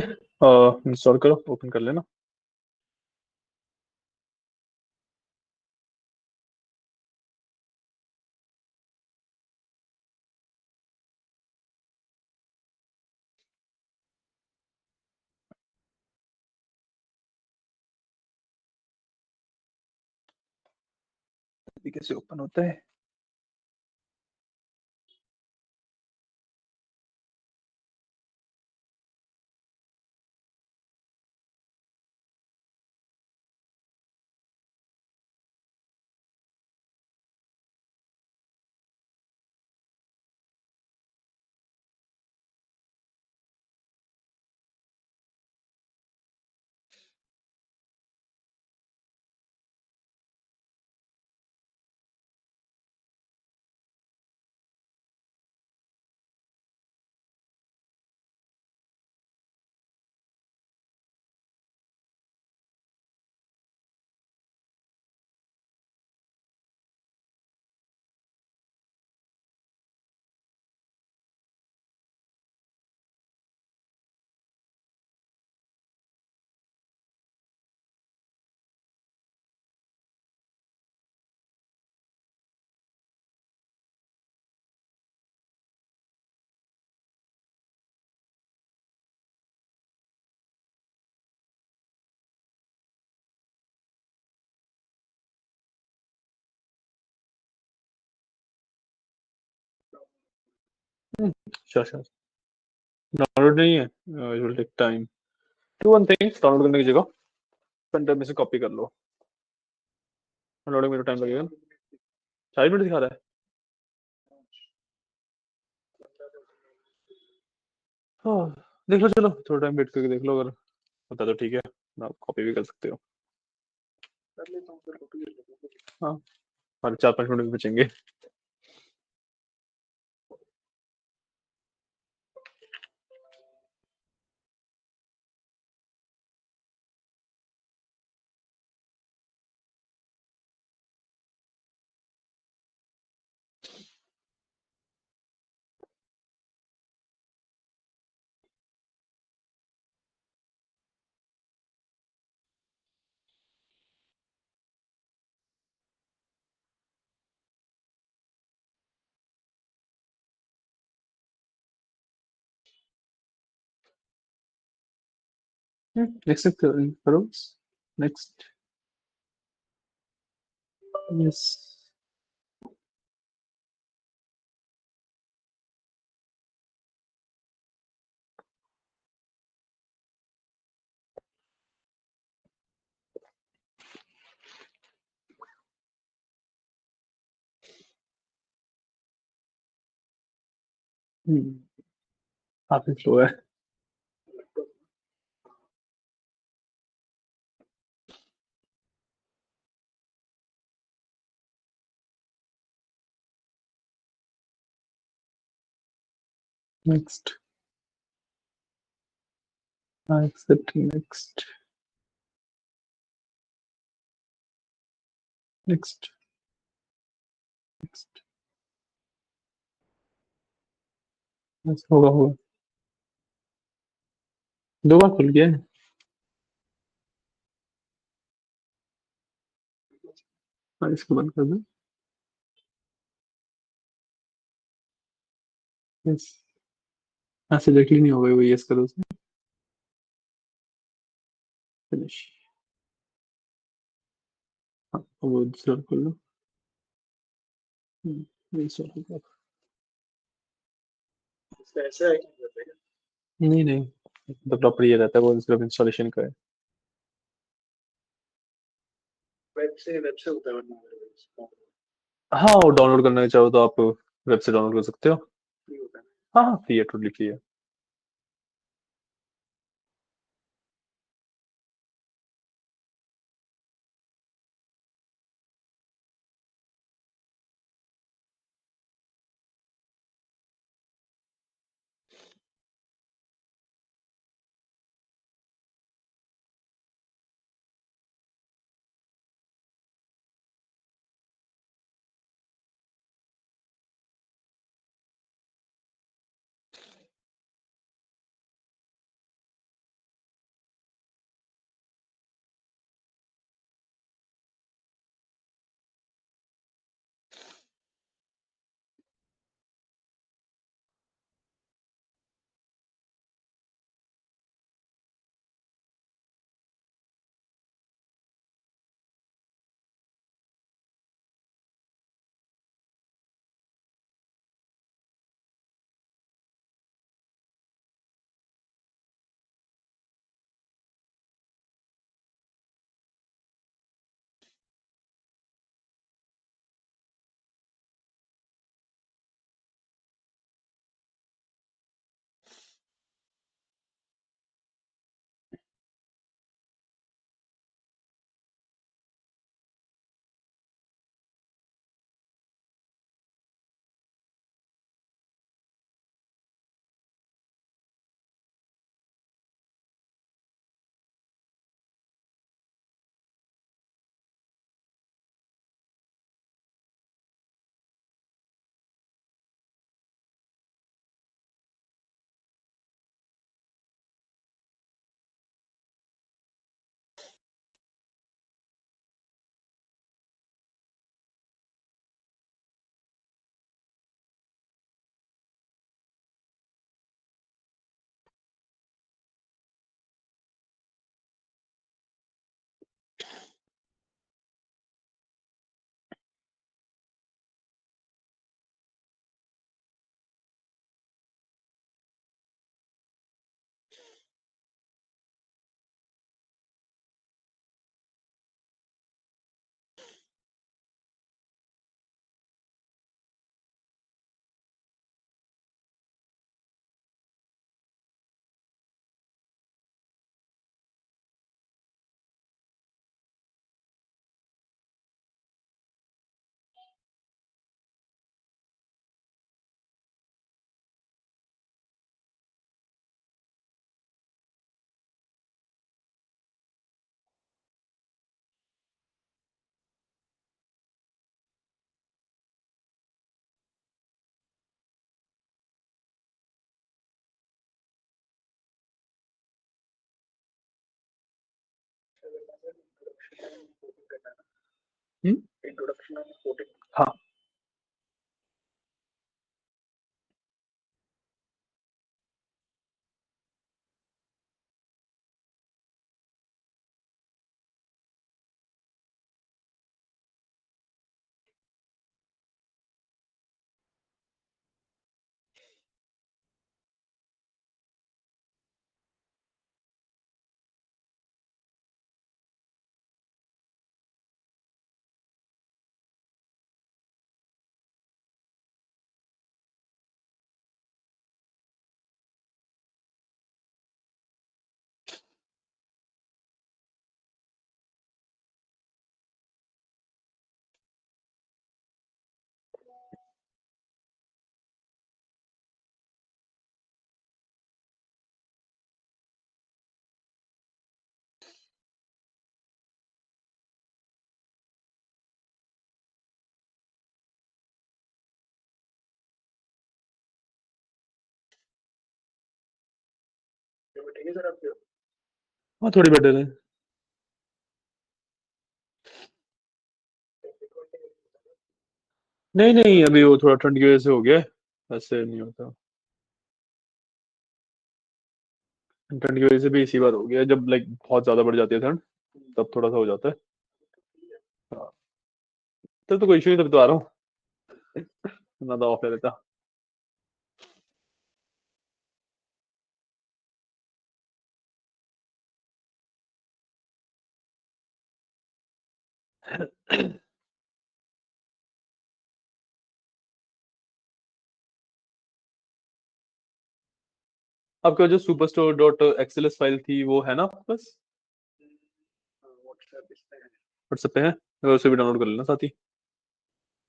Install करो, open कर लेना। अभी कैसे ओपन होता है? Sure sure. डाउनलोड नहीं है, it will take time. Do one thing, download करने की जगह पेन ड्राइव में से कॉपी कर लो। डाउनलोडिंग में टाइम लगेगा। 40 मिनट दिखा रहा है। हाँ, देख लो, चलो थोड़ा टाइम वेट करके देख लो, अगर होता तो ठीक है, आप कॉपी भी कर सकते हो। हाँ, और 4-5 मिनट बचेंगे। नेक्स्ट करो। नेक्स्ट। यस। काफी स्लो है। Next. Accept. Next. Next. Next. बस होगा होगा। 2 बार खुल गया है। हाँ, इसको बंद कर दो। यस। हाँ, सिलेक्ट ही नहीं होगा वो, यस करो उसमें। फिनिश। हाँ, वो दूसरा खोल लो। इंस्टॉल हो गया। ऐसा है क्या? नहीं नहीं, तो प्रॉपर ये रहता है, वो सिर्फ इंस्टॉलेशन का है। वेब से होता है वरना। हाँ, वो डाउनलोड करना चाहो तो आप वेब से डाउनलोड कर सकते हो। फ्री होता है। हाँ हाँ, फ्री है, टोटली फ्री है। हाँ हाँ थोड़ी बेटर है। नहीं नहीं, अभी वो थोड़ा ठंड की वजह से हो गया है, ऐसे नहीं होता। ठंड की वजह से भी इसी बार हो गया, जब लाइक बहुत ज्यादा बढ़ जाती है ठंड तब थोड़ा सा हो जाता है। हाँ, तब तो कोई इशू नहीं, तब तो आ रहा हूँ। ना तो ऑफ ले लेता। आपका जो सुपरस्टोर डॉट एक्सएलएस फाइल थी वो है ना आपके पास? व्हाट्सएप पे है, तो उसे भी डाउनलोड कर लेना साथ ही।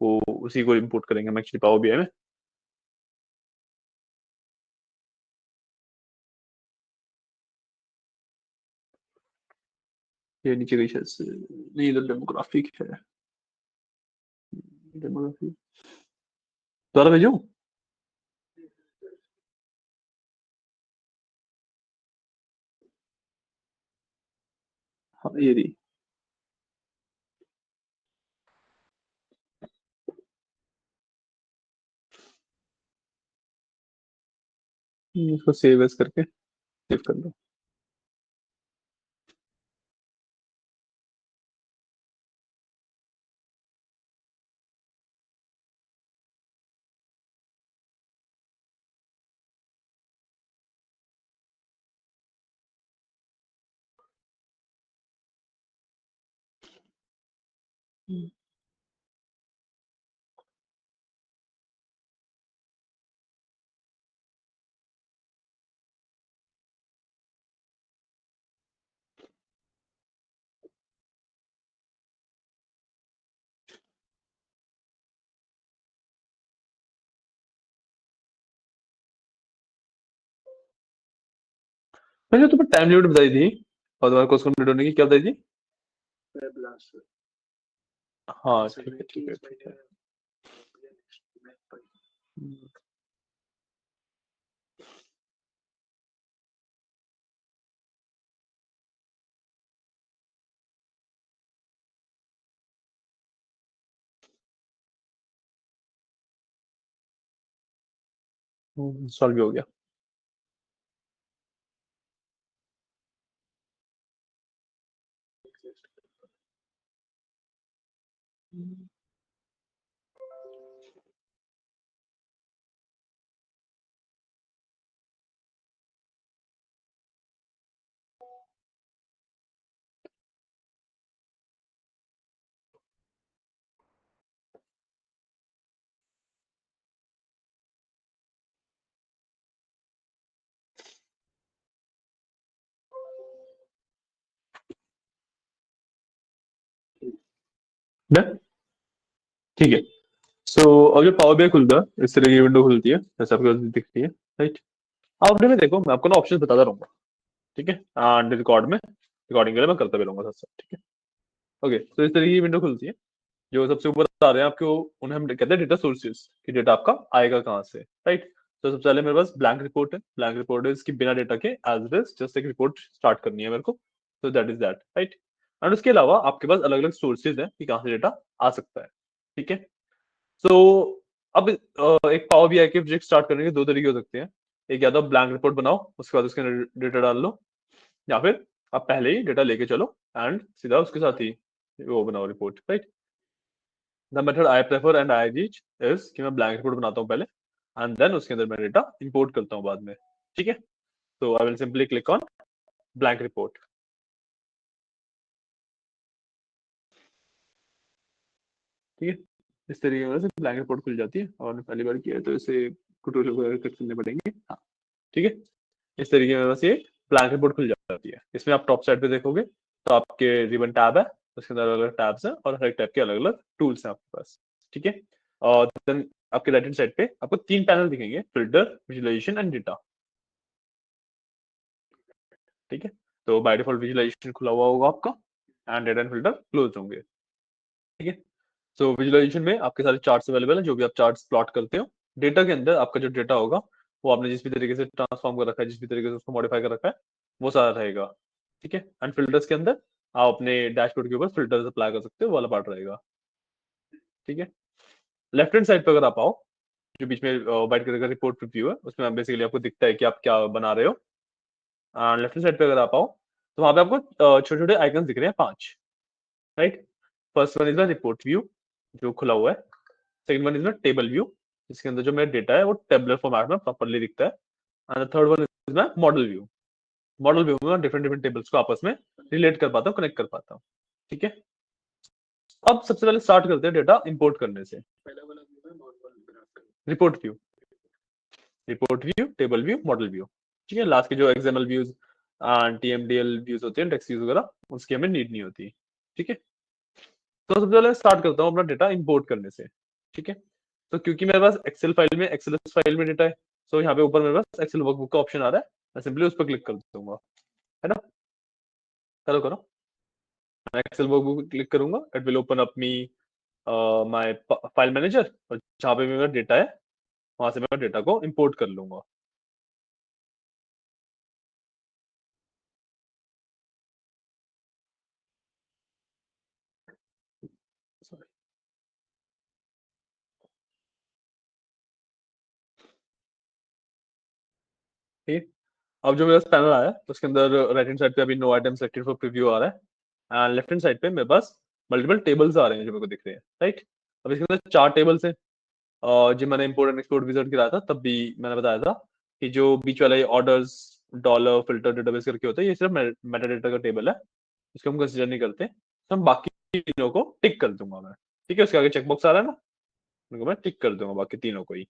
वो उसी को इंपोर्ट करेंगे हम एक्चुअली पावर बीआई में। ये नीचे गई शायद से, नहीं इधर डेमोग्राफिक है। डेमोग्राफी दोबारा भेजूं? हाँ ये रही। इसको सेव एज करके सेव कर लो। मैंने तुम्हें टाइम लिमिट बताई थी और तुम्हारे कोर्स कंप्लीट होने की क्या बताई थी? हाँ ठीक है ठीक है ठीक है। सॉल्व भी हो गया। डन। ठीक है। सो अब जब पावर बीआई खुलता है इस तरह की विंडो खुलती है जैसे आपके पास दिख रही है, राइट? आप अपने में देखो, मैं आपको ना ऑप्शन बताता रहूंगा, ठीक है? एंड रिकॉर्ड में रिकॉर्डिंग के लिए मैं करता भी रहूंगा साथ साथ, ठीक है? ओके, तो इस तरह की विंडो खुलती है। जो सबसे ऊपर आ रहे हैं आपको, उन्हें हम कहते हैं डेटा सोर्सेज, कि डेटा आपका आएगा कहाँ से, राइट? तो सबसे पहले मेरे पास ब्लैंक रिपोर्ट है। ब्लैंक रिपोर्ट है इसकी बिना डेटा के, एज इट इज जस्ट एक रिपोर्ट स्टार्ट करनी है मेरे को। तो दैट इज दैट, राइट? और उसके अलावा आपके पास अलग अलग सोर्सेज हैं कि कहाँ से डेटा आ सकता है। ठीक है, सो अब एक पावर बीआई के प्रोजेक्ट स्टार्ट करने के दो तरीके हो सकते हैं। एक या तो ब्लैंक रिपोर्ट बनाओ, उसके बाद उसके अंदर डेटा डाल लो, या फिर आप पहले ही डेटा लेके चलो एंड सीधा उसके साथ ही वो बनाओ report, right. The method I prefer and I teach is कि मैं ब्लैंक रिपोर्ट बनाता हूँ पहले एंड देन उसके अंदर मैं डेटा इंपोर्ट करता हूँ बाद में। ठीक है, तो I will simply click on blank report. ठीक है, इस तरीके से ब्लैंक रिपोर्ट खुल जाती है और पहली बार किया है तो इसे ट्यूटोरियल वगैरह कट करने पड़ेंगे। हाँ, ठीक है, इस तरीके में बस ये ब्लैंक रिपोर्ट खुल जाती है। इसमें आप टॉप साइड पे देखोगे तो आपके रिबन टैब है, उसके अंदर अलग अलग टैब्स हैं और हर एक टैब के अलग अलग टूल्स हैं आपके पास। ठीक है, और देन आपके राइट हैंड साइड पे आपको तीन पैनल दिखेंगे, फिल्टर, विजुअलाइजेशन एंड डेटा। ठीक है, तो बाय डिफॉल्ट विजुअलाइजेशन खुला हुआ होगा आपका and data and filter close होंगे। ठीक है, सो विजुअलाइजेशन में आपके सारे चार्ट्स अवेलेबल है, जो भी आप चार्ट्स प्लॉट करते हो। डेटा के अंदर आपका जो डेटा होगा वो आपने जिस भी तरीके से ट्रांसफॉर्म कर रखा है, जिस भी तरीके से उसको मॉडिफाई कर रखा है, वो सारा रहेगा। ठीक है, एंड फिल्टर्स के अंदर आप अपने डैशबोर्ड के ऊपर फिल्टर्स अप्लाई कर सकते हो, वो वाला पार्ट रहेगा। ठीक है, लेफ्ट हैंड साइड पे अगर आप आओ, जो बीच में व्हाइट कलर का रिपोर्ट व्यू है, उसमें बेसिकली आपको दिखता है कि आप क्या बना रहे हो। लेफ्ट हैंड साइड पे अगर आप आओ तो वहां पे आपको छोटे छोटे आइकन दिख रहे हैं, 5, right. First one is the report view जो खुला हुआ है। Second one is the table view, जिसके अंदर जो मेरा डेटा है वो टेबलर फॉर्मेट में प्रॉपर्ली दिखता है। And third one is my model view. Model view में डिफरेंट डिफरेंट टेबल्स को आपस में रिलेट कर पाता हूँ, कनेक्ट कर पाता हूँ। ठीक है, अब सबसे पहले स्टार्ट करते हैं डेटा इंपोर्ट करने से। Report view, report view, table view, model view. ठीक है, लास्ट के जो एक्सएमएल व्यूज, टीएमडीएल व्यूज होते हैं, टेक्स्ट व्यूज वगैरह, उसकी हमें नीड नहीं होती। ठीक है, तो सबसे पहले स्टार्ट करता हूँ अपना डेटा इंपोर्ट करने से। ठीक है, तो क्योंकि मेरे पास एक्सेल फाइल में, एक्सेलएस फाइल में डेटा है, तो यहाँ पे ऊपर मेरे पास एक्सेल वर्कबुक का ऑप्शन आ रहा है, मैं सिंपली उस पर क्लिक कर दूंगा, है ना। करो करो, मैं एक्सेल वर्कबुक क्लिक करूंगा, it will open up me my file manager, और जहाँ पे मेरा डेटा है वहां से मैं डेटा को इंपोर्ट कर लूंगा। Sorry. ठीक है, अब जो मेरा पैनल आया है उसके अंदर राइट हैंड साइड पे अभी no item selected for preview आ रहा है, एंड लेफ्ट हैंड साइड पे मेरे पास मल्टीपल टेबल्स आ रहे हैं जो मेरे को दिख रहे हैं, राइट। अब इसके अंदर 4 टेबल्स हैं, और जब मैंने इंपोर्ट एंड एक्सपोर्ट विजार्ड कराया था तब भी मैंने बताया था कि जो बीच वाला ऑर्डर्स, डॉलर, फिल्टर, डेटाबेस करके होता है, ये सिर्फ मेटा डेटा का टेबल है, इसको हम कंसीडर नहीं करते, तो हम बाकी तीनों को टिक कर दूंगा मैं। ठीक है, उसके आगे चेकबॉक्स आ रहा है ना, उनको मैं टिक कर दूंगा बाकी तीनों को ही।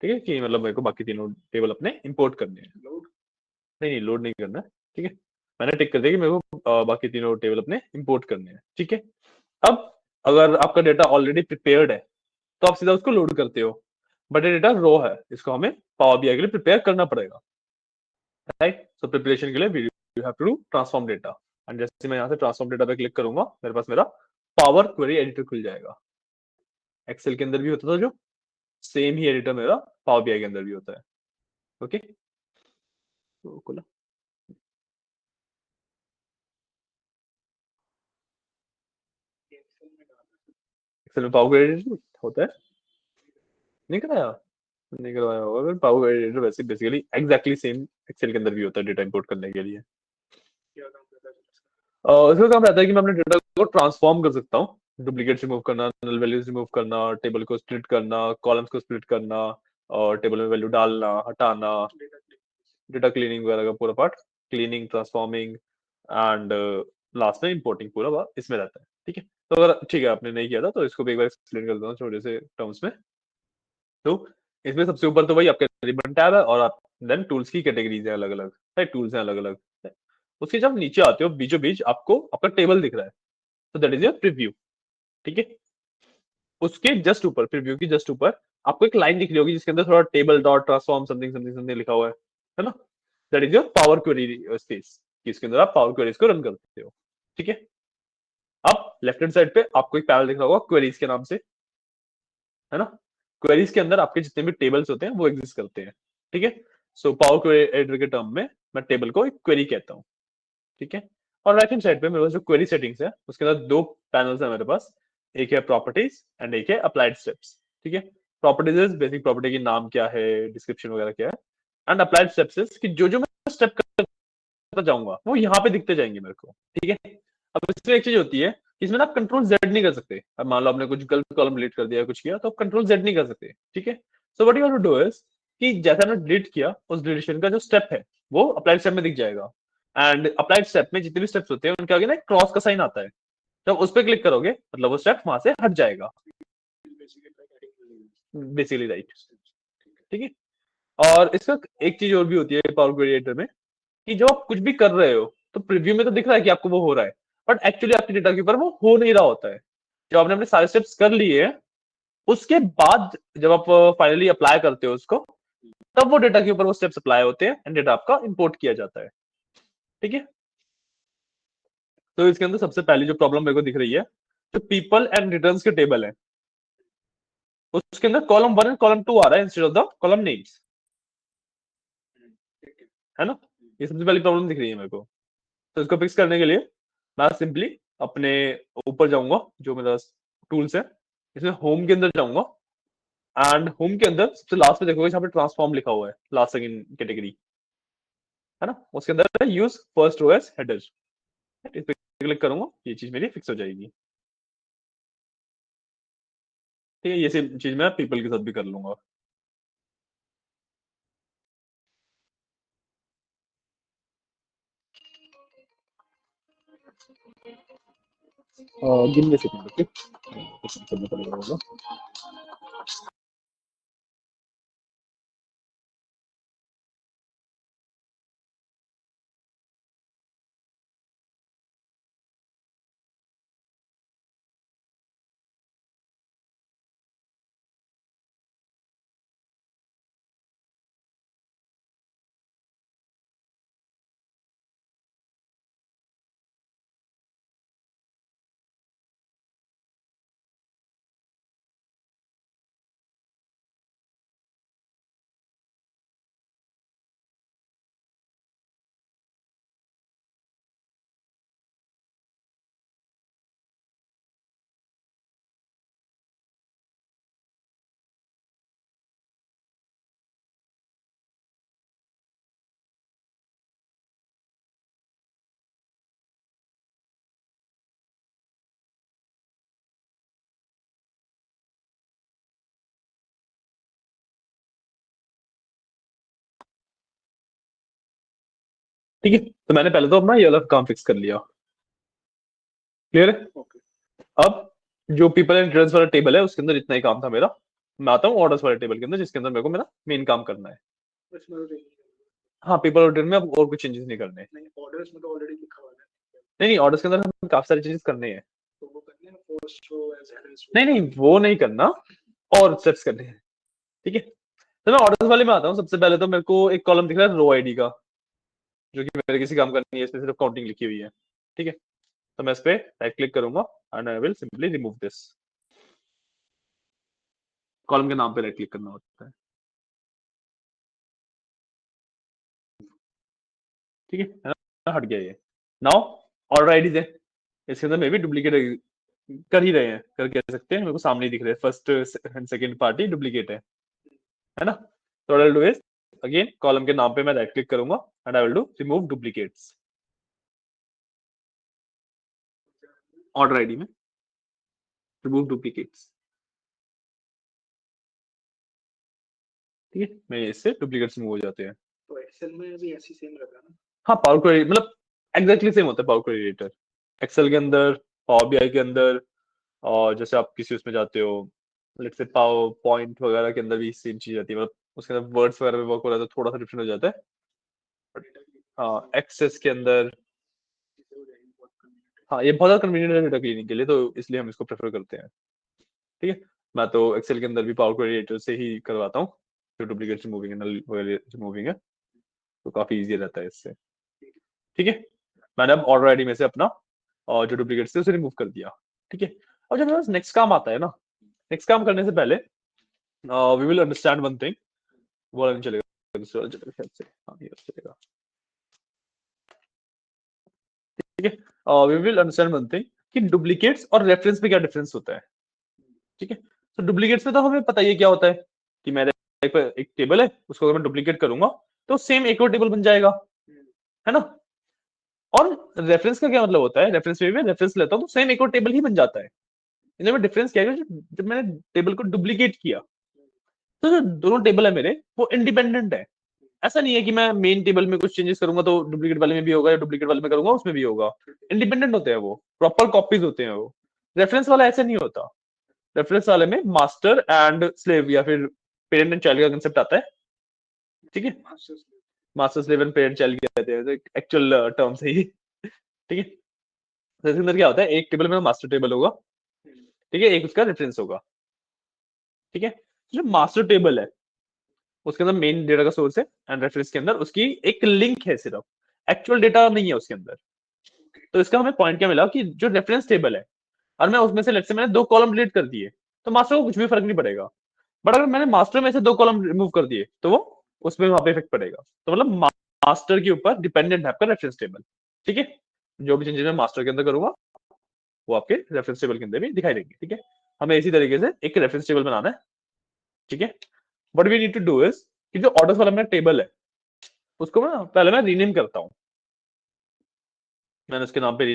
ठीक है, कि मतलब मेरे को बाकी तीनों टेबल अपने इंपोर्ट करने हैं। नहीं नहीं, लोड नहीं करना है। ठीक है, मैंने टिक कर दिया कि मेरे को बाकी तीनों टेबल अपने इंपोर्ट करने हैं। ठीक है, अब अगर आपका डेटा ऑलरेडी प्रिपेयर्ड है तो आप सीधा उसको लोड करते हो, बट ये डेटा रो है, इसको हमें पावर बीआई के लिए प्रिपेयर करना पड़ेगा, राइट। सो प्रिपरेशन के लिए you have to do transform data, and जैसे मैं यहाँ से ट्रांसफॉर्म डेटा पे क्लिक करूंगा, मेरे पास मेरा पावर क्वेरी एडिटर खुल जाएगा। एक्सेल के अंदर भी होता था जो, सेम ही एडिटर मेरा पावर बीआई के अंदर भी होता है। ओके, तो खुला। एक्सेल में पावर क्वेरी एडिटर होता है, नहीं कराया, नहीं करवाया होगा अगर। पावर एडिटर वैसे बेसिकली एग्जैक्टली सेम एक्सेल के अंदर भी होता है डेटा इंपोर्ट करने के लिए। इसका काम रहता है कि मैं अपने डेटा को ट्रांसफॉर्म कर सकता हूँ, डुप्लीकेट रिमूव करना, नल वैल्यूज रिमूव करना, टेबल को स्प्लिट करना, कॉलम्स को स्प्लिट करना, और टेबल में वैल्यू डालना, हटाना, डेटा क्लीनिंग वगैरह का पूरा part, cleaning, transforming and last में इंपोर्टिंग, पूरा बात इसमें रहता है। ठीक है, तो अगर ठीक है आपने नहीं किया था तो इसको भी एक बार एक्सप्लेन कर देता हूँ छोटे से टर्म्स में। तो इसमें सबसे ऊपर तो वही आपका रिबन टैब है, और आप देन टूल्स की कैटेगरीज है अलग अलग, राइट, टूल्स हैं अलग अलग। उसके जब नीचे आते हो बीचों बीच आपको आपका टेबल दिख रहा है, तो दैट इज योर प्रीव्यू। ठीक है, उसके जस्ट ऊपर, प्रीव्यू की जस्ट ऊपर आपको एक लाइन दिख रही होगी जिसके अंदर थोड़ा table dot transform something something something लिखा हुआ है ना। That is your power query space, इसके अंदर आप पावर क्वेरीज को रन करते हो। ठीक है, अब लेफ्ट हैंड साइड पे आपको एक पैनल दिख रहा होगा क्वेरीज के नाम से, है ना। क्वेरीज के अंदर आपके जितने भी टेबल्स होते हैं वो एग्जिस्ट करते हैं। ठीक है, सो पावर क्वेरी एडिटर के टर्म में मैं टेबल को एक क्वेरी कहता हूँ। ठीक है, और राइट हैंड साइड पे मेरे पास जो क्वेरी सेटिंग्स है उसके अंदर दो पैनल्स है मेरे पास, एक है प्रॉपर्टीज एंड एक है अप्लाइड स्टेप्स। ठीक है, प्रॉपर्टीज इज बेसिक प्रॉपर्टी की नाम क्या है, डिस्क्रिप्शन वगैरह क्या है, एंड अप्लाइड स्टेप्स इज कि जो जो मैं स्टेप करता जाऊंगा वो यहाँ पे दिखते जाएंगे मेरे को। ठीक है, अब इसमें एक चीज होती है, इसमें ना आप कंट्रोल जेड नहीं कर सकते। अब मान लो आपने कुछ गलत कॉलम डिलीट कर दिया, कुछ किया, तो आप कंट्रोल जेड नहीं कर सकते। ठीक है, so what you have to do is कि जैसा आपने डिलीट किया उस डिलीशन का जो स्टेप है वो अप्लाइड स्टेप में दिख जाएगा। एंड अप्लाइड स्टेप में जितने भी स्टेप्स होते हैं उनके आगे ना क्रॉस का साइन आता है, जब उस पर क्लिक करोगे मतलब वो स्टेप वहां से हट जाएगा। Basically right. ठीक है, और इसका एक चीज और भी होती है पावर क्रिएटर में कि जब आप कुछ भी कर रहे हो तो प्रीव्यू में तो दिख रहा है कि आपको वो हो रहा है, बट एक्चुअली आपके डेटा के ऊपर वो हो नहीं रहा होता है। जब आपने अपने सारे स्टेप्स कर लिए हैं उसके बाद जब आप फाइनली अप्लाई करते हो उसको, तब वो डेटा के ऊपर वो स्टेप्स अप्लाई होते हैं एंड डेटा आपका इंपोर्ट किया जाता है। ठीक है, तो इसके अंदर सबसे पहली जो प्रॉब्लम मेरे को दिख रही है, जो पीपल एंड रिटर्न्स के टेबल है उसके अंदर कॉलम 1 एंड कॉलम 2 आ रहा है instead of the column names, है ना। ये सबसे पहली प्रॉब्लम दिख रही है मेरे को। तो इसको फिक्स करने के लिए मैं सिंपली अपने ऊपर जाऊंगा, जो मेरा टूल्स है इसमें होम के अंदर जाऊंगा, एंड होम के अंदर सबसे लास्ट में देखोगे यहाँ पे ट्रांसफॉर्म लिखा हुआ है, लास्ट सेकंड कैटेगरी, है ना। उसके अंदर use first row as header, इस पे क्लिक करूंगा ये चीज मेरी फिक्स हो जाएगी। ठीक है, ये सेम चीज मैं पीपल के साथ भी कर लूंगा। गिनने से पहले करना पड़ेगा होगा। ठीक है, तो मैंने पहले तो अपना ये वाला काम फिक्स कर लिया। क्लियर है। अब जो पीपल एंड रिटर्न्स वाला टेबल है उसके अंदर इतना ही काम था मेरा। मैं आता हूँ ऑर्डर्स वाले टेबल के अंदर जिसके अंदर मेरे को मेरा मेन काम करना है। हाँ, पीपल और रिटर्न में अब और कुछ चेंजेस नहीं करने। ऑर्डर्स में तो ऑलरेडी लिखा हुआ है। नहीं नहीं, ऑर्डर्स के अंदर हमें काफी सारे चेंजेस करने हैं। तो वो करने हैं फर्स्ट रो एज हेडर्स। नहीं नहीं, वो नहीं करना, और स्टेप्स करने हैं। ठीक है, तो मैं ऑर्डर्स वाले में आता हूँ। सबसे पहले तो मेरे को एक कॉलम दिख रहा है रो आईडी का, जो कि मेरे किसी काम का नहीं है, इसमें सिर्फ काउंटिंग लिखी हुई है। ठीक है, तो मैं इस पे राइट क्लिक करूंगा and I will simply remove this. Column के नाम पे राइट क्लिक करना होता है। ठीक है ना, हट गया ये। नाउ ऑर्डर आईडीज है, इसके अंदर मे भी डुप्लीकेट कर ही रहे हैं, कर कह सकते हैं, मेरे को सामने ही दिख रहे हैं, first and second party duplicate है ना। तो I will do is again column के नाम पे मैं राइट क्लिक करूंगा and I will do remove duplicates. Order ID में रिमूव डुप्लीकेट्स। ठीक है, मैं इससे डुप्लीकेट्स रिमूव हो जाते हैं। तो एक्सेल में भी ऐसी सेम रहता है ना। हाँ, पावर क्वेरी मतलब एग्जैक्टली सेम होता है पावर क्वेरी एडिटर, एक्सेल के अंदर, पावर बीआई के अंदर, और जैसे आप किसी उसमें जाते हो लेट्स से पावर पॉइंट वगैरह के अंदर भी सेम चीज आती है, मतलब उसके अंदर वर्ड्स वगैरह में वर्क हो रहा है तो थोड़ा सा डिफरेंट हो जाता है। हाँ, एक्सेस के अंदर, हाँ ये बहुत ज्यादा कन्वीनियंट है डेटा क्लीनिंग के लिए, तो इसलिए हम इसको प्रेफर करते हैं। ठीक है, मैं तो एक्सेल के अंदर भी पावर क्वेरी एडिटर से ही करवाता हूँ, जो डुप्लीकेट रिमूविंग है, नल वगैरह रिमूविंग है, तो काफी इजी रहता है इससे। ठीक है, मैंने अब ऑर्डर आईडी में से अपना और जो डुप्लीकेट थे उसे रिमूव कर दिया। ठीक है, और जब मेरे पास नेक्स्ट काम आता है ना, नेक्स्ट काम करने से पहले we will understand one thing. वो वाला नहीं चलेगा, दूसरा वाला चलेगा शायद से, हाँ ये चलेगा। ठीक है, we will understand one thing कि डुप्लीकेट्स और रेफरेंस में क्या डिफरेंस होता है। ठीक है, तो डुप्लीकेट्स में तो हमें पता ही है क्या होता है कि मेरे एक टेबल है, उसको अगर मैं डुप्लीकेट करूंगा तो सेम एक और टेबल बन जाएगा, है ना। और रेफरेंस का क्या मतलब होता है, रेफरेंस में भी रेफरेंस लेता हूं तो सेम एक और टेबल ही बन जाता है। इनमें डिफरेंस क्या है, जब मैंने टेबल को डुप्लीकेट किया तो जो दोनों टेबल है मेरे वो इंडिपेंडेंट है। ऐसा नहीं है कि मैं मेन टेबल में कुछ चेंजेस करूंगा तो डुप्लीकेट वाले में भी होगा, या डुप्लीकेट वाले में करूंगा उसमें भी होगा। इंडिपेंडेंट होते हैं वो, प्रॉपर कॉपीज होते हैं वो। रेफरेंस वाला ऐसा नहीं होता। रेफरेंस वाले में मास्टर एंड स्लेव या फिर पेरेंट एंड चाइल्ड का कंसेप्ट आता है। ठीक है, master slave and parent child कहते हैं, एक्चुअल टर्म से ही। ठीक है, तो इसके अंदर क्या होता है, एक टेबल में मास्टर टेबल होगा, ठीक है, एक उसका रेफरेंस होगा। ठीक है, जो मास्टर टेबल है उसके अंदर मेन डेटा का सोर्स है, एंड रेफरेंस के अंदर उसकी एक लिंक है सिर्फ, एक्चुअल डेटा नहीं है उसके अंदर। तो इसका हमें पॉइंट क्या मिला कि जो रेफरेंस टेबल है और मैं उसमें से लेट्स से मैंने 2 कॉलम डिलीट कर दिए तो मास्टर को कुछ भी फर्क नहीं पड़ेगा। बट अगर मैंने मास्टर में से 2 कॉलम रिमूव कर दिए तो वो उसमें वहां पे इफेक्ट पड़ेगा। तो मतलब मास्टर के ऊपर डिपेंडेंट है आपका रेफरेंस टेबल। ठीक है, जो भी चेंजेस मैं मास्टर के अंदर करूंगा वो आपके रेफरेंस टेबल के अंदर भी दिखाई देंगे। ठीक है, हमें इसी तरीके से एक रेफरेंस टेबल बनाना है। ठीक है, what we need to do is कि जो ऑर्डर्स वाला मेरा टेबल है उसको मैं पहले मैं रीनेम करता हूँ। मैंने उसके नाम पे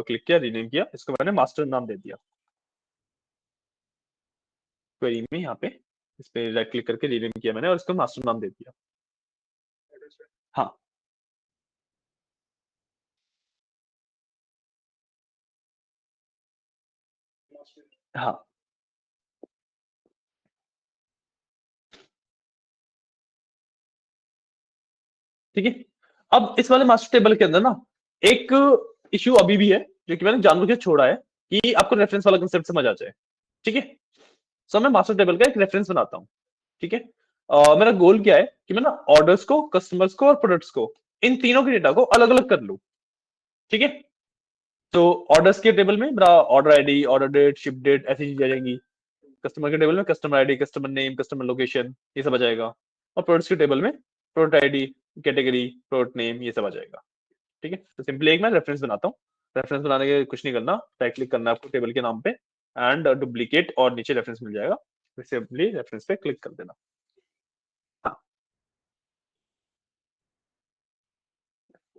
क्लिक किया, रीनेम किया, इसको मैंने मास्टर नाम दे दिया। क्वेरी में यहाँ पे इस पे राइट क्लिक करके रीनेम किया मैंने और इसको मास्टर नाम दे दिया। हाँ, हाँ, ठीक है। अब इस वाले मास्टर टेबल के अंदर ना एक इश्यू अभी भी है जो कि मैंने जानबूझ के छोड़ा है कि आपको रेफरेंस वाला कंसेप्ट समझ आ जाए। ठीक है, सो मैं मास्टर टेबल का एक रेफरेंस बनाता हूँ। ठीक है, मेरा गोल क्या है कि मैं ना ऑर्डर्स को, कस्टमर्स को और प्रोडक्ट्स को, इन तीनों के डेटा को अलग अलग कर लूं। ठीक है, तो ऑर्डर्स के टेबल में मेरा order ID, order date, ship date ऐसी चीजें आ जाएंगी। कस्टमर के टेबल में customer ID, customer name, customer location, ये सब आ जाएगा। और प्रोडक्ट्स के टेबल में product ID, category, product name, ये सब आ जाएगा। ठीक है, तो सिंपली एक मैं रेफरेंस बनाता हूँ। रेफरेंस बनाने के कुछ नहीं करना, राइट क्लिक करना है आपको टेबल के नाम पे एंड डुप्लीकेट, और नीचे रेफरेंस मिल जाएगा, सिंपली रेफरेंस पे क्लिक कर देना। हाँ,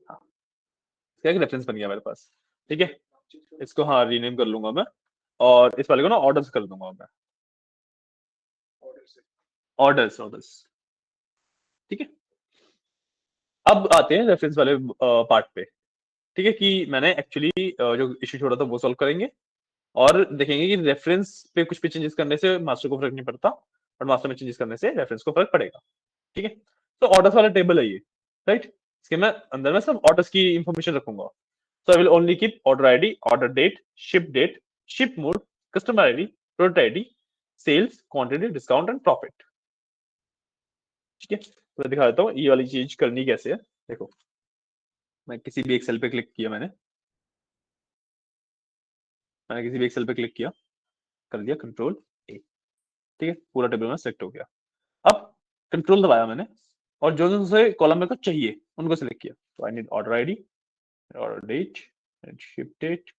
हाँ, इसका एक रेफरेंस बन गया मेरे पास। ठीक है, इसको हाँ रीनेम कर लूंगा मैं, और इस वाले को ना ऑर्डर्स कर दूंगा मैं। Orders, orders. ठीक है, अब आते हैं रेफरेंस वाले पार्ट पे। ठीक है, कि मैंने एक्चुअली जो इश्यू छोड़ा था वो सॉल्व करेंगे और देखेंगे कि रेफरेंस पे कुछ भी चेंजेस करने से मास्टर को फर्क नहीं पड़ता, और मास्टर में चेंजेस करने से रेफरेंस को फर्क पड़ेगा। ठीक है, तो ऑर्डर्स वाला टेबल है ये, राइट। इसके मैं अंदर में सब ऑर्डर्स की इंफॉर्मेशन रखूंगा। So I will only keep order ID, order date, ship mode, customer ID, product ID, sales, quantity, discount and profit. ठीक है, तो मैं दिखा देता हूँ ये वाली चीज करनी कैसे है। देखो, मैं किसी भी एक सेल पे क्लिक किया, मैंने किसी भी एक सेल पे क्लिक किया, कर दिया कंट्रोल ए। ठीक है, पूरा टेबल में सेलेक्ट हो गया। अब कंट्रोल दबाया मैंने, और जो जो से कॉलम मेरे को चाहिए उनको सिलेक्ट किया। तो I need order ID, order date, ship date,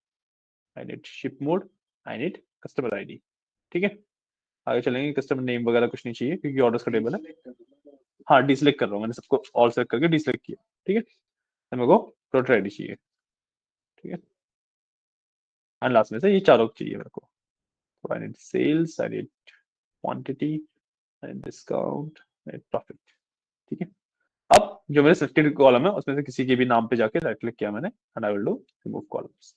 I need ship mode, I need customer ID. ठीक है, आगे चलेंगे। कस्टमर नेम वगैरह कुछ नहीं चाहिए क्योंकि ऑर्डर्स का टेबल है। हाँ, डिसलेक्ट कर रहा हूँ, मैंने सबको ऑल सेलेक्ट करके डिसलेक्ट किया। ठीक है, तो मेरे को प्रोडक्ट आईडी चाहिए। ठीक है, एंड लास्ट में से ये चारों चाहिए मेरे को। तो I need sales, I need quantity, I need discount, I need profit. ठीक है, अब जो मेरे सिलेक्टेड कॉलम है उसमें से किसी के भी नाम पे जाके राइट क्लिक किया मैंने, and I will do remove columns.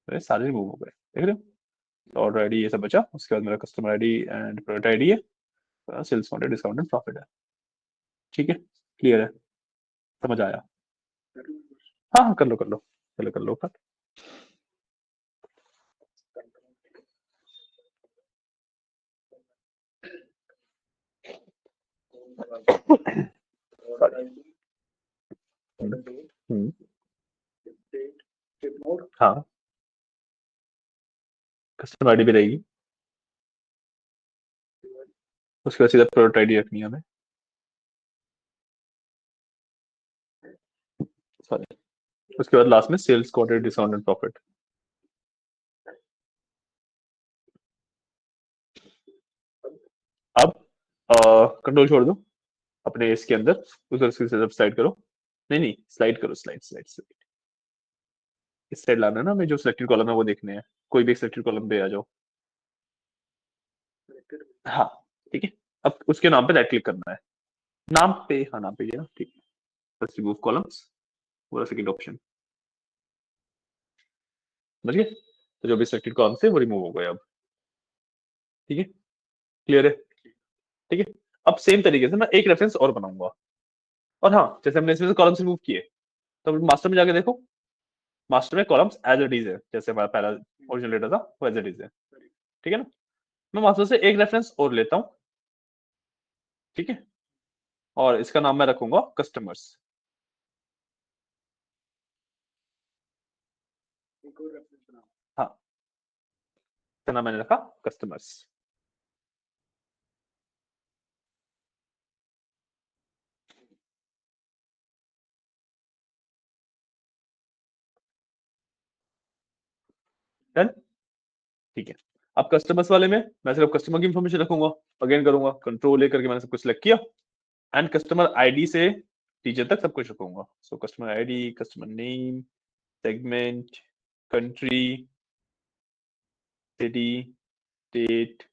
मेरे सारे रिमूव हो गए, देख रहे हो। ऑर्डर आईडी ये सब बचा, उसके बाद मेरा customer ID and product ID है, sales quantity, discount and profit है। ठीक है, क्लियर है, समझ आया। हाँ हाँ, कर लो कर लो, चलो कर लो कर। हम्म, हाँ, कस्टमर आईडी भी रहेगी, उसके बाद सीधा प्रोडक्ट आईडी रखनी है हमें। सॉरी, उसके बाद लास्ट में sales quantity discount and profit. अब कंट्रोल छोड़ दो, अपने इसके अंदर उधर से तरफ स्लाइड करो, नहीं स्लाइड करो, स्लाइड इस साइड लाना है ना, हमें जो सिलेक्टेड कॉलम है वो देखने हैं, कोई भी सिलेक्टेड कॉलम पे आ जाओ। हाँ ठीक है, अब उसके नाम पे राइट क्लिक करना है, नाम पे, हाँ नाम पे ये ना, ठीक है, बस रिमूव कॉलम्स, पूरा सेकंड ऑप्शन, समझ गए? तो जो भी सिलेक्टेड कॉलम थे वो रिमूव हो गए अब, ठीक है, क्लियर है? ठीक है, अब सेम तरीके से मैं एक रेफरेंस और बनाऊंगा, और हाँ जैसे हमने इसमें से कॉलम्स रिमूव किए, तो मास्टर में जाके देखो, मास्टर में कॉलम्स एज इट इज है, जैसे हमारा पहला ओरिजिनल डेटा था वो एज इट इज है, ठीक है ना? मैं मास्टर से एक रेफरेंस और लेता हूँ, ठीक है, और इसका नाम मैं रखूंगा कस्टमर्स। हाँ, इसका नाम मैंने रखा कस्टमर्स। डन, ठीक है। अब कस्टमर्स वाले में मैं सिर्फ कस्टमर की इंफॉर्मेशन रखूंगा, अगेन करूंगा कंट्रोल ए करके मैंने सब कुछ सिलेक्ट किया, एंड कस्टमर आईडी से टीचर तक सब कुछ रखूंगा। So customer ID, customer name, segment, country, city, state,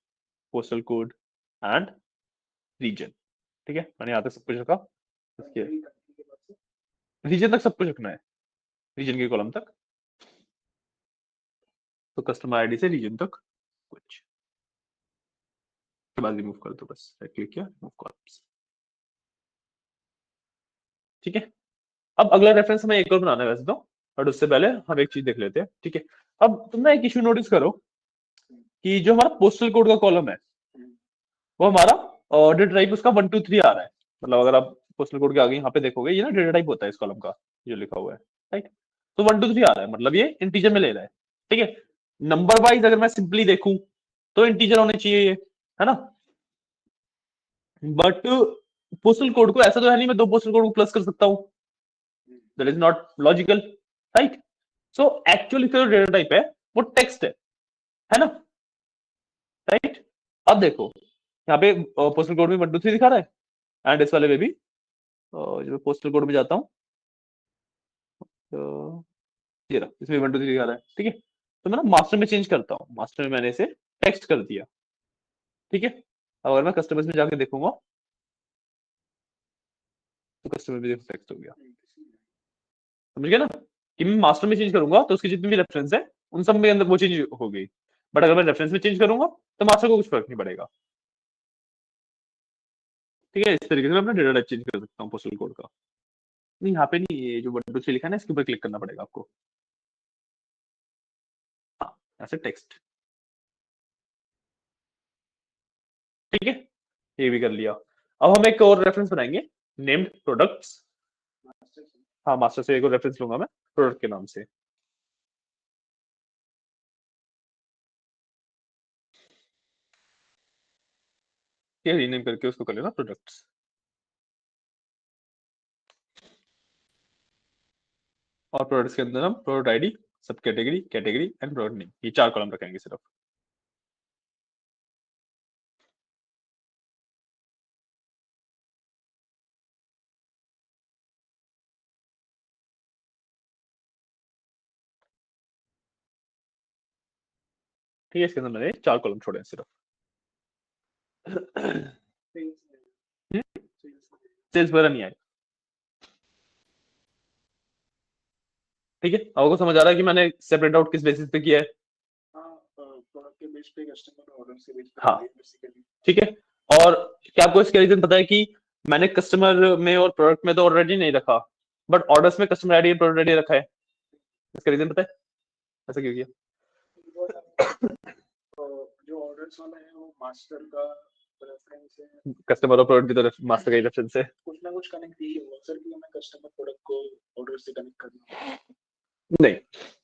postal code and region, ठीक है, मैंने यहाँ तक सब कुछ रखा। रीजन तक सब कुछ रखना है, रीजन के कॉलम तक, तो कस्टमर आईडी से रीजन तक कुछ, के बाद रिमूव कर दो, बस राइट क्लिक किया, रिमूव कॉलम्स, ठीक है। अब अगला रेफरेंस हमें एक और बनाना है वैसे तो, बट उससे पहले हम एक चीज देख लेते हैं, ठीक है। अब तुम ना एक इश्यू नोटिस करो कि जो हमारा पोस्टल कोड का कॉलम है वो हमारा डेटा टाइप उसका 1 2 3 आ रहा है, मतलब अगर आप पोस्टल कोड के आगे यहाँ पे देखोगे ये ना डेटा टाइप होता है इस कॉलम का, जो लिखा हुआ है, राइट? तो 1 2 3 आ रहा है, मतलब ये इंटीजर में ले रहा है, ठीक है। नंबर वाइज अगर मैं सिंपली देखूं तो इंटीजर होने चाहिए ये, है ना? बट पोस्टल कोड को ऐसा तो है नहीं मैं दो पोस्टल कोड को प्लस कर सकता हूँ, that is not logical, right? So actually जो डेटा टाइप है वो टेक्स्ट है ना, राइट? अब देखो यहाँ पे पोस्टल कोड में 1 2 3 दिखा रहा है, एंड इस वाले में भी जो पोस्टल कोड में जाता हूँ तो ये रहा, इसमें 1 2 3 दिखा रहा है, ठीक है। तो मैं ना मास्टर में चेंज करता हूँ, मास्टर में मैंने इसे टेक्स्ट कर दिया, ठीक है। अब अगर मैं कस्टमर्स में जाके देखूंगा तो कस्टमर में देखो टेक्स्ट हो गया, समझ गया ना? कि मैं मास्टर में चेंज करूंगा तो उसकी जितनी भी रेफरेंस है उन सब में अंदर वो चेंज हो गई, बट अगर मैं रेफरेंस में चेंज करूंगा तो मास्टर को कुछ फर्क नहीं पड़ेगा, ठीक है। इस तरीके से मैं अपना डेटा टाइप चेंज कर सकता हूँ पोस्टल कोड का। नहीं यहाँ पे नहीं, ये जो 1 2 3 लिखा है ना इसके ऊपर क्लिक करना पड़ेगा आपको, हाँ ऐसे टेक्स्ट, ठीक है, ये भी कर लिया। अब हम एक और रेफरेंस बनाएंगे, नेम्ड प्रोडक्ट्स। हाँ मास्टर से एक और रेफरेंस लूंगा मैं प्रोडक्ट के नाम से, ये रीनेम करके उसको कर लेना प्रोडक्ट्स, और प्रोडक्ट्स के अंदर हम प्रोडक्ट आईडी, सब category, category and product name, ये 4 कॉलम रखेंगे सिर्फ, ठीक है। इसके अंदर मैंने 4 कॉलम छोड़े हैं सिर्फ, सेल्स वगैरह नहीं आए, ठीक है। आपको समझ आ रहा है कि मैंने सेपरेट आउट किस बेसिस पे किया है? हाँ ठीक है। और क्या आपको इसका रीजन पता है कि मैंने कस्टमर में और प्रोडक्ट में तो ऑलरेडी नहीं रखा, बट ऑर्डर्स में कस्टमर आईडी और प्रोडक्ट आईडी रखा है, इसका रीजन पता है ऐसा क्यों किया? जो ऑर्डर्स वाला है वो मास्टर का रेफरेंस है, कस्टमर और प्रोडक्ट भी तो मास्टर का ही रेफरेंस है, कुछ ना कुछ कनेक्ट ही होगा सर कि मैं कस्टमर प्रोडक्ट को ऑर्डर से कनेक्ट करना। नहीं,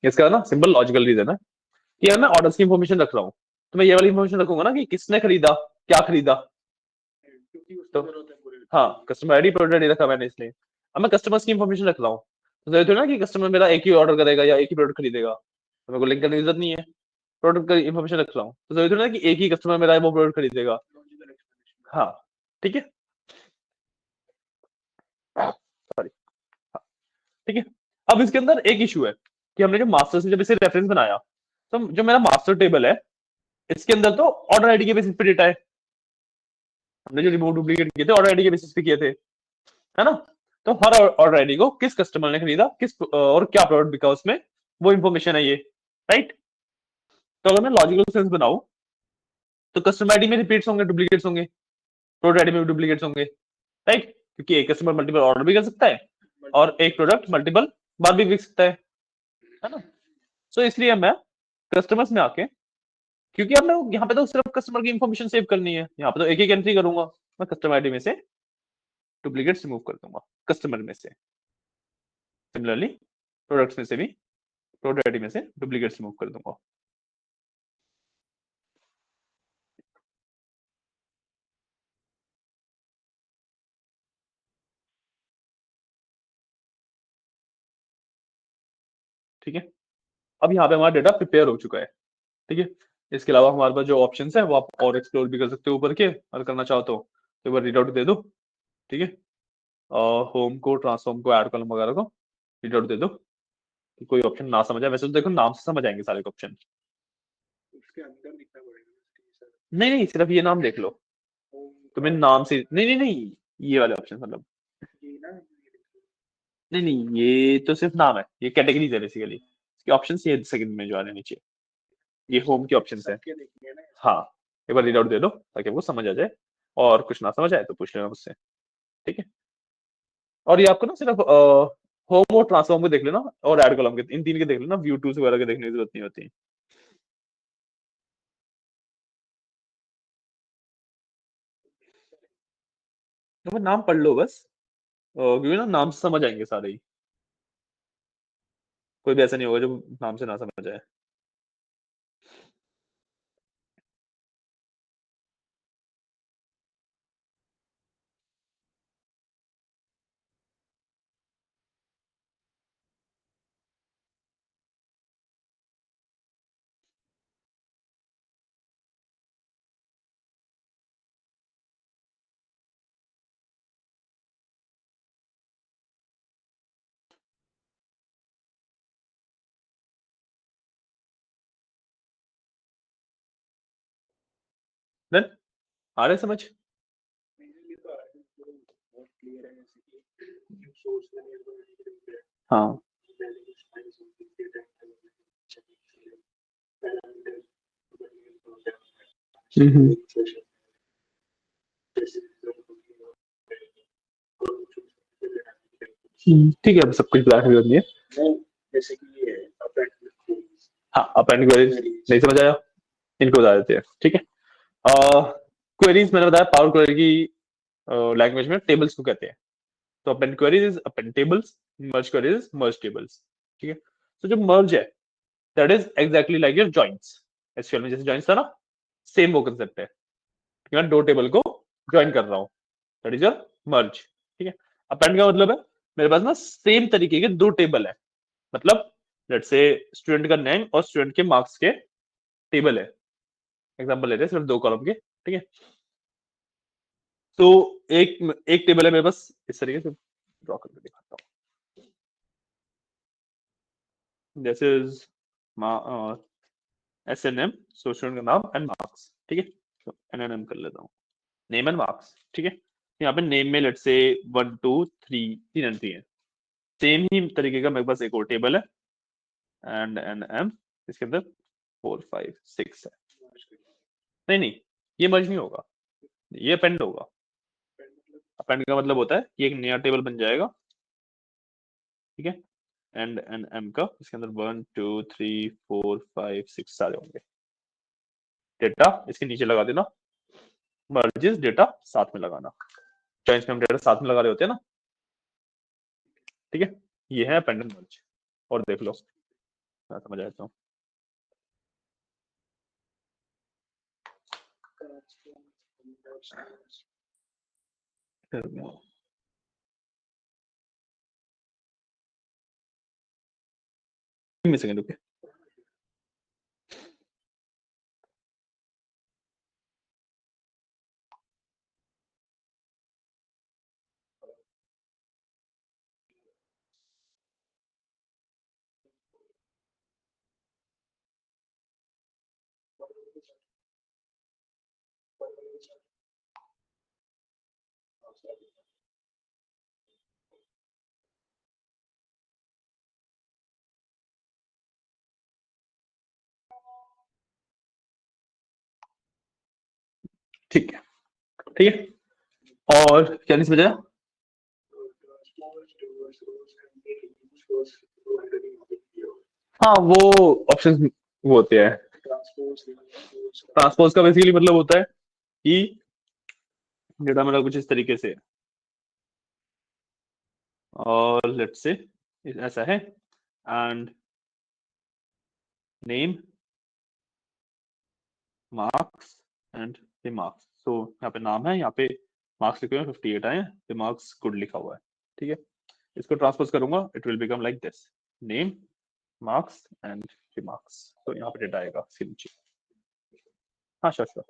इसका ना सिंपल लॉजिकल रीजन है कि यार मैं ऑर्डर्स की इंफॉर्मेशन रख रहा हूँ तो मैं ये वाली इंफॉर्मेशन रखूंगा ना कि किसने खरीदा, क्या खरीदा, क्योंकि उसकी तो जरूरत है पूरे। हाँ कस्टमर आईडी प्रोडक्ट आईडी रखा मैंने इसलिए। अब मैं कस्टमर्स की इंफॉर्मेशन रख रहा हूँ तो जरूरी थोड़ी ना कि कस्टमर मेरा एक ही ऑर्डर करेगा या एक ही प्रोडक्ट खरीदेगा, तो मेरे को लिंक करने की जरूरत नहीं है, प्रोडक्ट का इन्फॉर्मेशन रख रहा हूँ, तो जरूरी थोड़ी ना कि एक ही कस्टमर मेरा वो प्रोडक्ट खरीदेगा। Logical explanation. हाँ ठीक है, सॉरी, ठीक है। अब इसके अंदर एक इशू है कि हमने जो मास्टर से जब इसे रेफरेंस बनाया, तो जो मेरा मास्टर टेबल है इसके अंदर तो ऑर्डर आईडी के बेसिस पे डेटा है, हमने जो रिमूव डुप्लीकेट किए थे ऑर्डर आईडी के बेसिस पे किए थे, है ना। तो हर ऑर्डर आईडी को किस कस्टमर ने खरीदा, किस और क्या प्रोडक्ट बिका उसमें, वो इंफॉर्मेशन है ये, राइट। तो अगर मैं लॉजिकल सेंस बनाऊं तो कस्टमर आईडी में रिपीट्स होंगे, डुप्लीकेट्स होंगे, प्रोडक्ट आईडी में डुप्लीकेट्स होंगे, राइट, क्योंकि एक कस्टमर मल्टीपल ऑर्डर भी कर सकता है और एक प्रोडक्ट मल्टीपल बार भी बिक सकता है ना। सो इसलिए मैं कस्टमर्स में आके, क्योंकि अब मैं यहाँ पे तो सिर्फ कस्टमर की इन्फॉर्मेशन सेव करनी है, यहाँ पे तो एक एक एंट्री करूंगा, मैं कस्टमर आईडी में से डुप्लीकेट्स रिमूव कर दूंगा, कस्टमर में से, सिमिलरली प्रोडक्ट्स में से भी प्रोडक्ट आईडी में से डुप्लीकेट्स रिमूव कर दूंगा। ठीक है, अब यहाँ पे हमारा डेटा प्रिपेयर हो चुका है, ठीक है। इसके अलावा हमारे पास जो ऑप्शन है वो आप और एक्सप्लोर भी कर सकते हो ऊपर के, अगर करना चाहो तो एक बार रीड आउट दे दो, ठीक है। होम को, ट्रांसफॉर्म को, ऐड कॉलम वगैरह को रीड आउट दे दो कि कोई ऑप्शन ना समझ आए, वैसे तो देखो नाम से समझ आएंगे सारे ऑप्शन। उसके अंदर लिखना पड़ेगा सर। नहीं नहीं, सिर्फ ये नाम देख लो, तुम्हें नाम से, नहीं नहीं नहीं, ये वाले ऑप्शन मतलब, ये ना नहीं नहीं, ये तो सिर्फ नाम है, ये कैटेगरीज है बेसिकली, इसके ऑप्शन ये सेकंड में जो आ रहे हैं नीचे, ये होम के ऑप्शन है। सबके देखने हैं ना। हाँ, एक बार रीड आउट दे दो ताकि आपको समझ आ जाए, और कुछ ना समझ आए तो पूछ लेना मुझसे, ठीक है। और ये आपको ना सिर्फ होम और ट्रांसफॉर्म के देख लेना, और ऐड कॉलम के, इन तीन के देख लेना, व्यू टूल्स वगैरह के देखने की जरूरत नहीं होती। तो नाम पढ़ लो बस, क्योंकि ना नाम से समझ आएंगे सारे ही, कोई भी ऐसा नहीं होगा जो नाम से ना समझ आए। देन आ रहे समझ। ये तो बहुत क्लियर है, जैसे कि सोर्स में हाँ हम्म, ठीक है, अब सब कुछ ब्लैक नहीं है। जैसे कि ये हाँ, अप एंड क्वेरीज नहीं समझ आया, इनको बता देते हैं, ठीक है। क्वेरीज मैंने बताया पावर क्वेरी की लैंग्वेज में टेबल्स को कहते हैं, तो append queries is append tables, merge queries is merge tables, ठीक है। तो जो मर्ज है that is exactly like your joints, SQL में जैसे जॉइंट्स था ना, सेम वो कंसेप्ट है कि मैं दो टेबल को ज्वाइन कर रहा हूँ, दैट इज योर मर्ज, ठीक है। अपेंड का मतलब है मेरे पास ना सेम तरीके के दो टेबल है, मतलब लेट्स से स्टूडेंट का नेम और स्टूडेंट के मार्क्स के टेबल है, एग्जांपल लेते हैं सिर्फ दो कॉलम के, ठीक है। तो एक एक टेबल है मेरे पास, इस तरीके से ड्रॉ करके दिखाता हूँ, this is SNM, so student का नाम एंड मार्क्स, ठीक है। तो NNM कर लेता हूँ, नेम एंड मार्क्स, ठीक है। यहाँ पे नेम में लेट्स से 1 2 3 तीन एंट्री है, सेम ही तरीके का मेरे पास एक और टेबल है, एंड NM इसके अंदर 4 5 6 है, नहीं नहीं, ये मर्ज नहीं होगा, ये अपेंड होगा। अपेंड का मतलब होता है कि एक नया टेबल बन जाएगा, ठीक है, एंड NM का इसके अंदर 1 2 3 4 5 6 सारे होंगे, डेटा इसके नीचे लगा देना, मर्जेस डेटा साथ में लगाना, जॉइंट्स में हम डेटा साथ में लगा रहे होते हैं ना, ठीक है। ये है अपेंड एंड मर्ज, और देख लो मैं समझ आया तो फिर me a second, okay? ठीक है, ठीक है। और क्या नहीं समझा? हाँ, वो ऑप्शन वो होते हैं। ट्रांसपोज का बेसिकली मतलब होता है कि डेटा मेरा कुछ इस तरीके से है, और लेट्स से ऐसा है, एंड नेम मार्क्स एंड ये मार्क्स। सो यहाँ पे नाम है, यहाँ पे मार्क्स लिखे हुए हैं 58 आए हैं, ये मार्क्स गुड लिखा हुआ है। ठीक है, इसको ट्रांसपोज करूंगा, it will become like this, name marks and ये मार्क्स। तो यहाँ पे डेटा आएगा इसके नीचे। हाँ श्योर श्योर।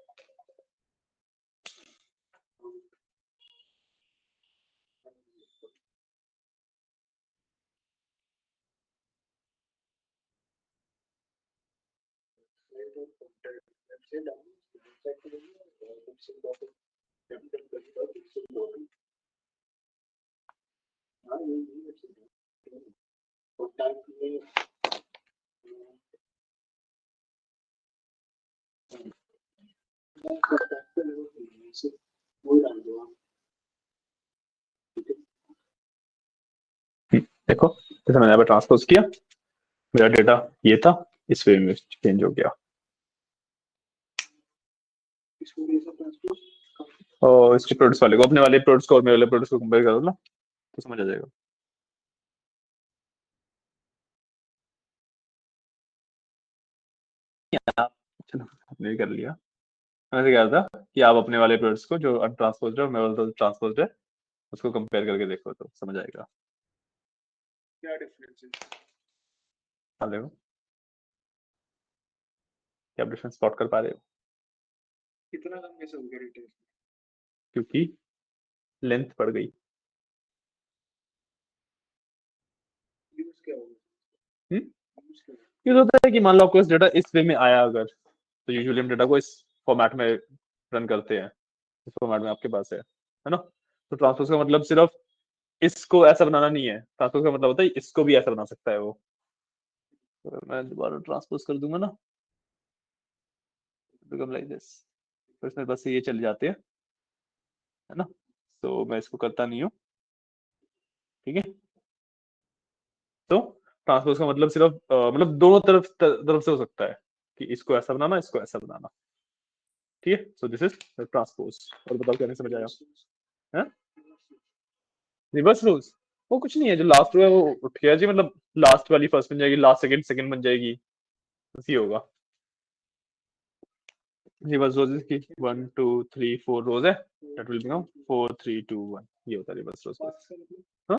देखो, जैसे मैंने यहाँ पे ट्रांसपोज किया, मेरा डेटा ये था, इस वे में चेंज हो गया। और इसको प्रोड्यूस वाले को, अपने वाले प्रोड्यूस को और मेरे वाले प्रोड्यूस को कंपेयर करो ना, तो समझ आ जाएगा। चलो, आपने कर लिया। मैंने कहा था कि आप अपने वाले प्रोड्यूस को जो अनट्रांसपोज्ड है और मेरे वाला ट्रांसपोज्ड है, उसको कंपेयर करके देखो तो समझ आएगा। क्या डिफरेंस है? हेलो, क्या डिफरेंस स्पॉट कर पा रहे हो? कितना कम कैसे हो गया डिटेल्स? क्योंकि लेंथ बढ़ गई। यूज क्या होगा? हम्म, यूज क्या होगा? ये होता है कि मान लो आपको इस डेटा इस वे में आया अगर, तो यूजुअली हम डेटा को इस फॉर्मेट में रन करते हैं, इस फॉर्मेट में आपके पास है ना? तो ट्रांसपोज का मतलब सिर्फ इसको ऐसा बनाना नहीं है, ट्रांसपोज का मतलब होता है इसको भी ऐसा बना सकता है वो। तो मैं दोबारा ट्रांसपोज कर दूंगा ना, बिकम लाइक दिस, तो इसमें बस ये चले जाते हैं, है ना? तो मैं इसको करता नहीं हूँ, ठीक है? तो ट्रांसपोज का मतलब सिर्फ मतलब दोनों तरफ से हो सकता है, कि इसको ऐसा बनाना, इसको ऐसा बनाना। ठीक है, सो दिस इज ट्रांसपोज। और बताओ क्या नहीं समझ आया? है रिवर्स रूल्स? वो कुछ नहीं है, जो लास्ट रो है वो उठ गया जी, मतलब लास्ट वाली फर्स्ट बन जाएगी, लास्ट सेकंड सेकंड बन जाएगी, बस ये होगा। रिवर्स रोज की 1 2 3 4 रोज है, दैट विल बिकम 4 3 2 1, ये होता है रिवर्स रोज। हाँ,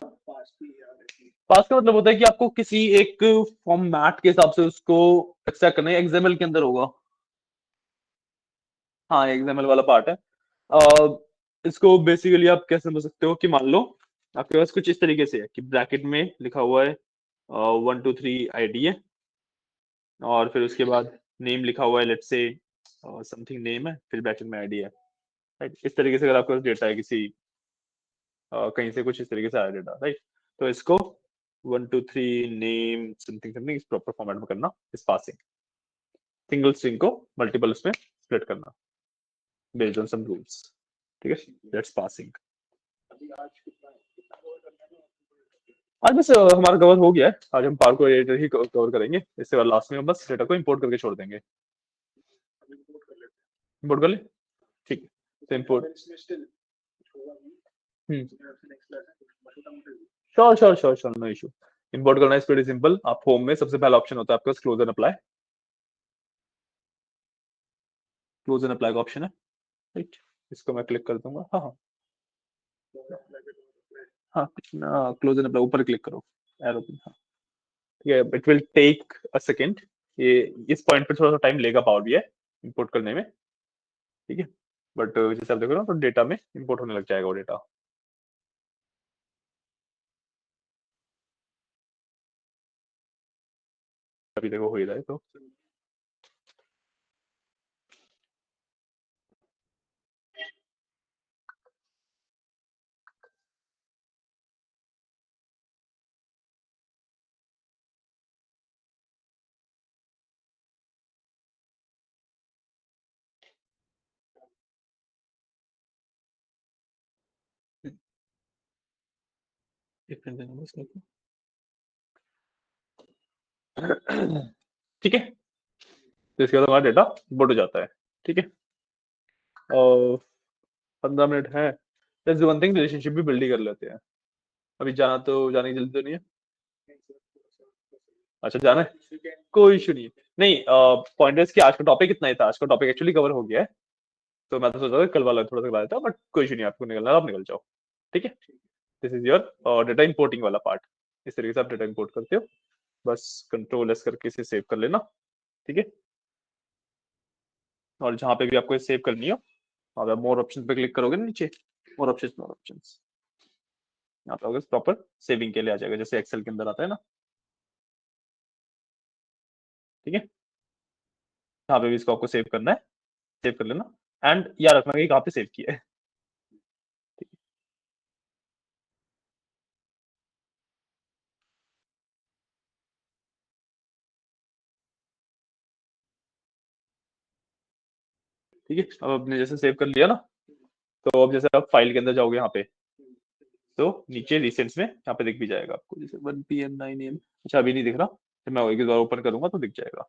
पास का मतलब होता है कि आपको किसी एक फॉर्मेट के हिसाब से उसको एक्सट्रैक्ट करना है, एक्सएमएल के अंदर होगा। हाँ, एक्सएमएल वाला पार्ट है। इसको बेसिकली आप कैसे समझ सकते हो कि मान लो आपके पास कुछ इस तरीके से है कि ब्रैकेट में लिखा हुआ है 1 2 3 आईडी है, और फिर उसके बाद नेम लिखा हुआ है, लेट्स से समथिंग नेम है, फिर ब्रैकेट में आईडी है, राइट? इस तरीके से अगर आपके पास डेटा है किसी कहीं से कुछ इस तरीके से आया डेटा, राइट? तो इसको 1 2 3 नेम समथिंग समथिंग इस प्रॉपर फॉर्मेट में करना, इस पासिंग सिंगल स्ट्रिंग को मल्टीपल उसमें स्प्लिट करना बेस्ड ऑन सम रूल्स। ठीक है, दैट्स पासिंग। आज बस हमारा कवर हो गया है, आज हम पार्को एडिटर ही कवर करेंगे, इसके बाद लास्ट में हम बस डेटा को इंपोर्ट करके छोड़ देंगे। इंपोर्ट कर ले, ठीक है, तो import. Sure sure sure sure, no issue. Import करना इज प्रीटी सिंपल। आप होम में सबसे पहला ऑप्शन होता है आपके पास close and apply, close and apply का ऑप्शन है, राइट? इसको मैं क्लिक कर दूंगा। हाँ हाँ हाँ, क्लोज एंड अप्लाई ऊपर क्लिक करो, एरो पे। हाँ, ठीक है, it will take a second, ये इस पॉइंट पे थोड़ा सा टाइम लेगा पावर बीआई इंपोर्ट करने में, ठीक है, बट जैसे आप देखो ना तो डेटा में इंपोर्ट होने लग जाएगा वो डेटा। अभी देखो हो ही रहा है तो ठीक है, तो इसके बाद हमारा डेटा इंपोर्ट हो जाता है, ठीक है, और 15 मिनट है, let's do one thing, relationship भी बिल्ड ही कर लेते हैं। अभी जाने की जल्दी तो नहीं है? अच्छा जाना है, कोई इशू नहीं है। नहीं, पॉइंटर्स की आज का टॉपिक इतना ही था, आज का टॉपिक एक्चुअली कवर हो गया है, तो मैं तो सोच रहा था कल वाला थोड़ा सा करवा देता, बट कोई इशू नहीं है, आपको निकलना है आप निकल जाओ, ठीक है। This is your data importing वाला पार्ट, इस तरीके से आप डेटा इंपोर्ट करते हो, बस कंट्रोल एस करके इसे सेव कर लेना, ठीक है, और जहां पे भी आपको सेव करनी हो, अगर मोर ऑप्शन पे क्लिक करोगे ना नीचे, मोर ऑप्शन यहाँ पे प्रॉपर सेविंग के लिए आ जाएगा, जैसे एक्सेल के अंदर आता है ना, ठीक है, यहाँ पे भी इसको आपको सेव करना है, सेव कर लेना, एंड याद रखना कि कहाँ पे सेव किया है। ठीक है, अब आपने जैसे सेव कर लिया ना, तो अब जैसे आप फाइल के अंदर जाओगे यहाँ पे, तो नीचे रिसेंट्स में यहाँ पे दिख भी जाएगा आपको, जैसे 1 PM 9 AM, अच्छा अभी नहीं दिख रहा, फिर मैं एक बार ओपन करूंगा तो दिख जाएगा।